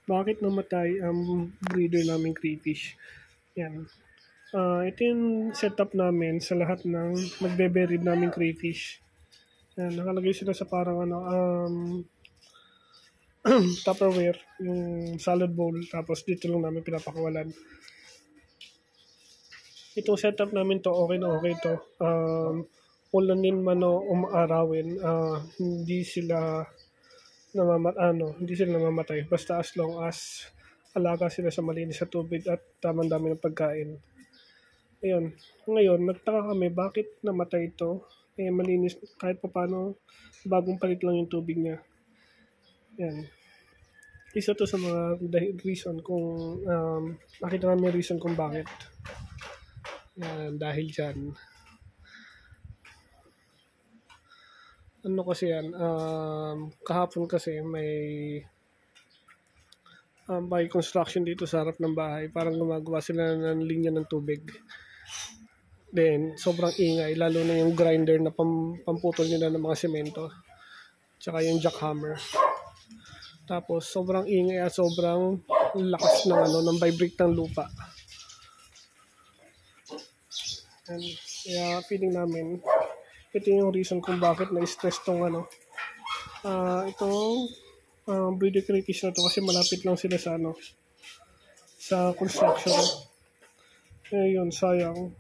bakit namatay ang breeder naming crayfish. Yan. Ito yung setup namin sa lahat ng magbe-breed naming crayfish. Yan, nakalagay sila sa parang Tupperware, yung salad bowl, tapos dito lang namin pinapakawalan. Itong setup namin to, okay na okay to. Ulanin man o umaarawin, hindi sila namamatay. Basta as long as alaga sila sa malinis sa tubig at tamang dami ng pagkain. Ayun. Ngayon, nagtaka kami bakit namatay ito. Malinis kahit pa paano, bagong palit lang yung tubig niya. Yan. Isa to sa mga reason kung nakita namin reason kung bakit. Yan, dahil dyan. Ano kasi yan, kahapon kasi may by construction dito sa harap ng bahay. Parang gumagawa sila ng linya ng tubig. Then, sobrang ingay, lalo na yung grinder na pamputol nila ng mga semento. Tsaka yung jackhammer. Tapos, sobrang ingay at sobrang lakas ng vibrate ng lupa. And, kaya feeling namin, ito yung reason kung bakit na-stress tong itong breeder crayfish na to kasi malapit lang sila sa sa construction. Yun, sayang.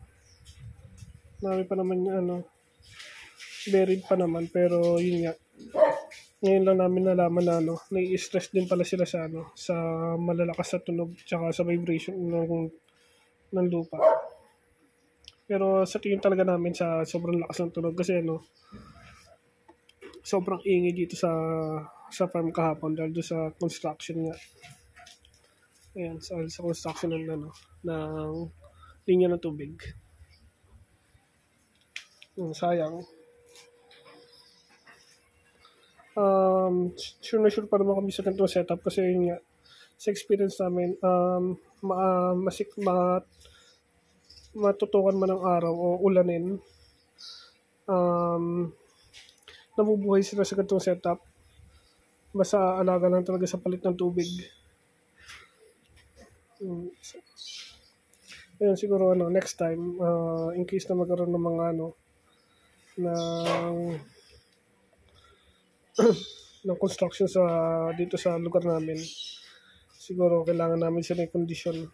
Marami pa naman buried pa naman, pero yun nga. Ngayon lang namin nalaman na nai-stress din pala sila sa sa malalakas na tunog tsaka sa vibration ng lupa. Pero sa tingin talaga namin sa sobrang lakas ng tunog kasi sobrang ingay dito sa farm kahapon dahil doon sa construction nga. Ayan, sa construction ng linya ng tubig. Sayang. Sure pa naman kami sa ganitong setup kasi yun nga, sa experience namin, matutukan man ng araw o ulanin, nabubuhay sila sa ganitong setup. Basta alaga lang talaga sa palit ng tubig. Ayun, siguro next time, in case na magkaroon ng mga ng construction dito sa lugar namin, siguro kailangan namin sila yung condition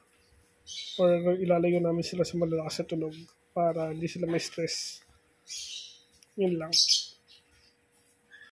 or ilalayo namin sila sa malalakas na tunog para hindi sila may stress. Yun lang.